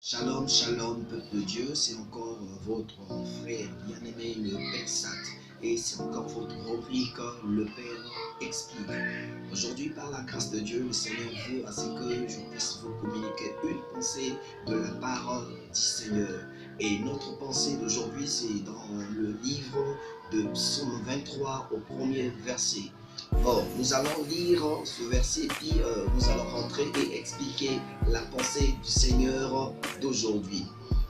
Shalom, shalom, peuple de Dieu, c'est encore votre frère bien-aimé, le Père Sat, et c'est encore votre rubrique, le Père explique. Aujourd'hui, par la grâce de Dieu, le Seigneur veut à ce que je puisse vous communiquer une pensée de la part du Seigneur. Et notre pensée d'aujourd'hui, c'est dans le livre de Psaume 23 au premier verset. Or, nous allons lire ce verset, puis nous allons rentrer et expliquer la pensée du Seigneur d'aujourd'hui.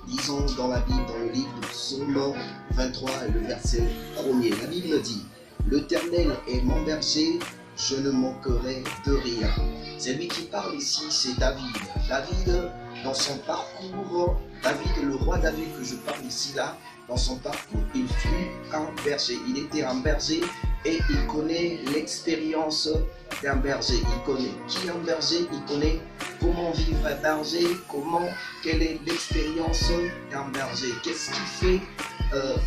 Lisons dans la Bible, dans le livre de Psaume 23 et le verset 1er. La Bible dit: l'Éternel est mon berger, je ne manquerai de rien. C'est lui qui parle ici, c'est David. David, dans son parcours, David, le roi David que je parle ici là, dans son parcours, il fut un berger. Il était un berger et il connaît l'expérience d'un berger. Il connaît qui est un berger, il connaît comment vivre un berger, quelle est l'expérience d'un berger, qu'est-ce qui fait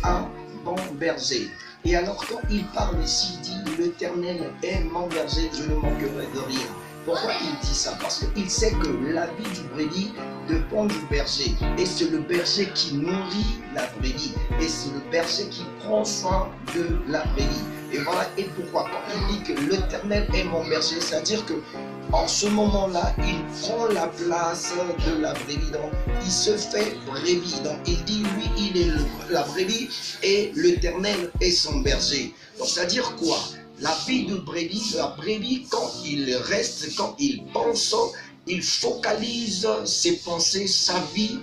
un bon berger. Et alors quand il parle ici, il dit: l'Éternel est mon berger, je ne manquerai de rien. Pourquoi il dit ça? Parce qu'il sait que la vie du brebis dépend du berger. Et c'est le berger qui nourrit la brebis. Et c'est le berger qui prend soin de la brebis. Et voilà, et pourquoi quand il dit que l'Éternel est mon berger, c'est-à-dire que en ce moment-là, il prend la place de la brebis. Donc, il se fait brebis. Donc, il dit, lui, il est la brebis et l'Éternel est son berger. Donc, c'est-à-dire quoi? La vie de brebis, la brebis, quand il reste, quand il pense, il focalise ses pensées, sa vie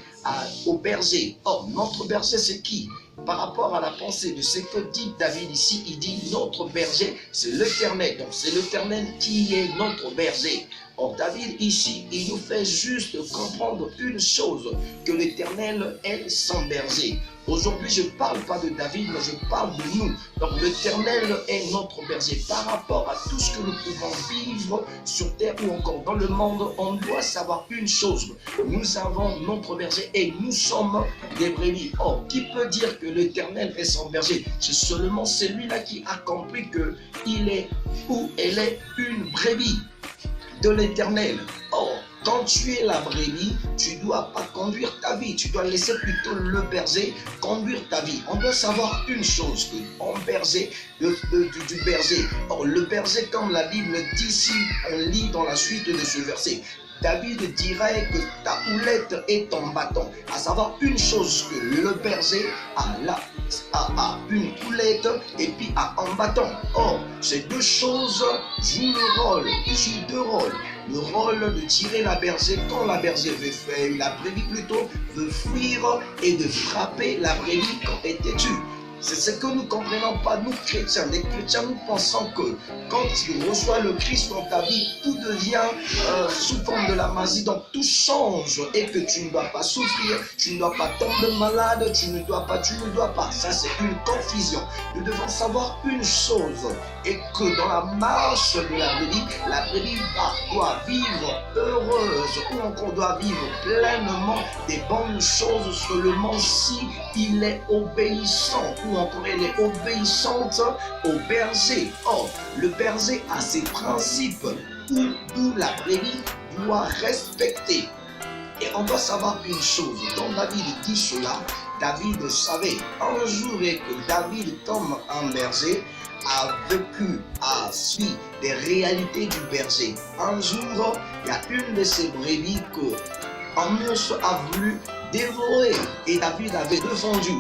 au berger. Or, notre berger, c'est qui? Par rapport à la pensée de ce que dit David ici, il dit notre berger, c'est l'Éternel. Donc, c'est l'Éternel qui est notre berger. Or, David ici, il nous fait juste comprendre une chose, que l'Éternel est son berger. Aujourd'hui, je ne parle pas de David, mais je parle de nous. Donc, l'Éternel est notre berger. Par rapport à tout ce que nous pouvons vivre sur terre ou encore dans le monde, on doit savoir une chose. Nous avons notre berger et nous sommes des brebis. Or, qui peut dire que l'Éternel est son berger? C'est seulement celui-là qui a compris qu'il est ou elle est une brebis de l'Éternel. Or, quand tu es la brebis, tu ne dois pas conduire ta vie, tu dois laisser plutôt le berger conduire ta vie. On doit savoir une chose, que berger, du berger. Or, le berger, comme la Bible dit, si on lit dans la suite de ce verset, David dirait que ta houlette est ton bâton. À savoir une chose, que le berger a une houlette et puis a un bâton. Or, ces deux choses jouent le rôle, jouent deux rôles. Le rôle de tirer la berger quand la berger veut faire, la brebis plutôt veut fuir et de frapper la brebis quand elle est têtue. C'est ce que nous ne comprenons pas, nous chrétiens. Les chrétiens, nous pensons que quand tu reçois le Christ dans ta vie, tout devient sous forme de la magie. Donc tout change et que tu ne dois pas souffrir, tu ne dois pas tomber malade, tu ne dois pas. Ça, c'est une confusion. Nous devons savoir une chose, et que dans la marche de la brebis doit vivre heureuse, ou encore doit vivre pleinement des bonnes choses seulement si il est obéissant, ou encore elle est obéissante au berger. Or, le berger a ses principes où la brebis doit respecter. Et on doit savoir une chose, quand David dit cela, David savait un jour que David, comme un berger, a vécu, a suivi des réalités du berger. Un jour, il y a une de ces brebis qu'un ours a voulu dévorer et David avait défendu.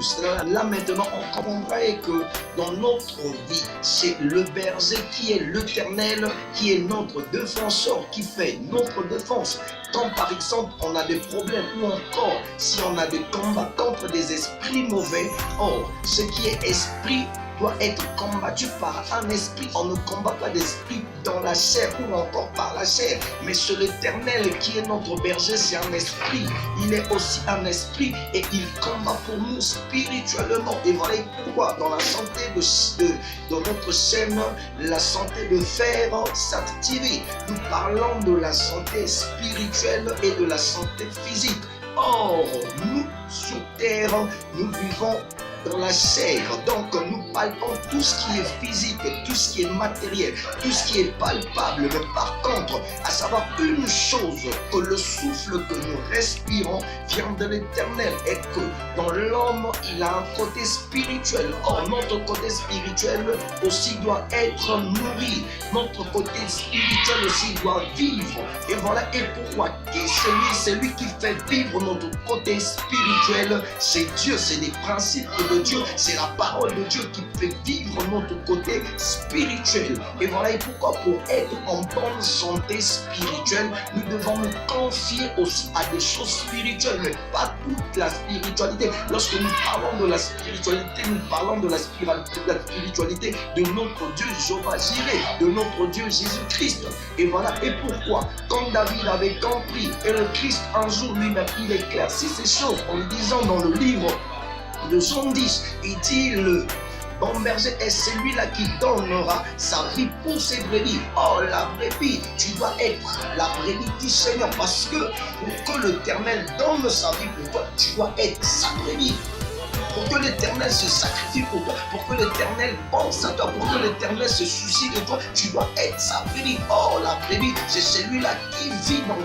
Là maintenant, on comprendrait que dans notre vie, c'est le berger qui est l'Éternel, qui est notre défenseur, qui fait notre défense. Quand par exemple on a des problèmes ou encore si on a des combats contre des esprits mauvais, or ce qui est esprit doit être combattu par un esprit. On ne combat pas d'esprit dans la chair ou encore par la chair, mais c'est l'Éternel qui est notre berger, c'est un esprit. Il est aussi un esprit et il combat pour nous spirituellement. Et voilà pourquoi dans la santé de notre chaîne, la santé de fer s'active. Nous parlons de la santé spirituelle et de la santé physique. Or, nous, sur terre, nous vivons dans la chair. Donc nous palpons tout ce qui est physique, tout ce qui est matériel, tout ce qui est palpable. Mais par contre, à savoir une chose, que le souffle que nous respirons vient de l'Éternel et que dans l'homme, il a un côté spirituel. Or, notre côté spirituel aussi doit être nourri. Notre côté spirituel aussi doit vivre. Et voilà, et pourquoi? Qui c'est lui qui fait vivre notre côté spirituel? C'est Dieu, c'est des principes de Dieu, c'est la parole de Dieu qui fait vivre notre côté spirituel. Et voilà, et pourquoi? Pour être en bonne santé spirituelle, nous devons nous confier aussi à des choses spirituelles, mais pas toute la spiritualité. Lorsque nous parlons de la spiritualité, nous parlons de la spiritualité de notre Dieu Jéhovah Jireh, de notre Dieu Jésus-Christ. Et voilà, et pourquoi? Quand David avait compris, et le Christ un jour lui-même, il éclaircit ces choses en disant dans le livre de Somme 10, il dit le bon berger est celui-là qui donnera sa vie pour ses brebis. Oh, la brebis, tu dois être la brebis du Seigneur, parce que pour que l'Éternel donne sa vie pour toi, tu dois être sa brebis. Pour que l'Éternel se sacrifie pour toi, pour que l'Éternel pense à toi, pour que l'Éternel se soucie de toi, tu dois être sa brebis. Oh, la brebis, c'est celui-là qui vit dans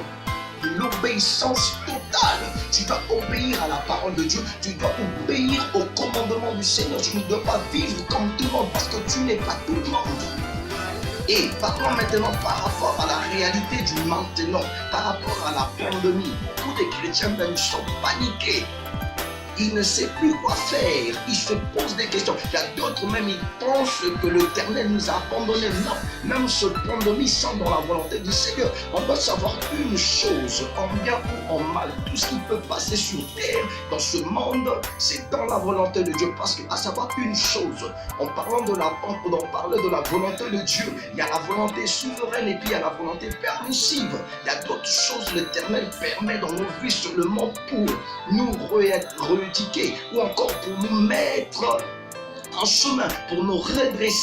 l'obéissance totale. Tu dois obéir à la parole de Dieu, tu dois obéir au commandement du Seigneur. Tu ne dois pas vivre comme tout le monde, parce que tu n'es pas tout le monde. Et parlons maintenant par rapport à la réalité du maintenant, par rapport à la pandémie. Beaucoup de chrétiens même sont paniqués. Il ne sait plus quoi faire, il se pose des questions. Il y a d'autres même, ils pensent que l'Éternel nous a abandonnés. Non, même ce pandémie sont dans la volonté du Seigneur. On doit savoir une chose, en bien ou en mal, tout ce qui peut passer sur terre, dans ce monde, c'est dans la volonté de Dieu. Parce que, à savoir une chose, en parlant de la volonté de Dieu, il y a la volonté souveraine et puis il y a la volonté permissive. Il y a d'autres choses l'Éternel permet dans nos vies sur le monde pour nous rééduquer ou encore pour nous mettre en chemin, pour nous redresser.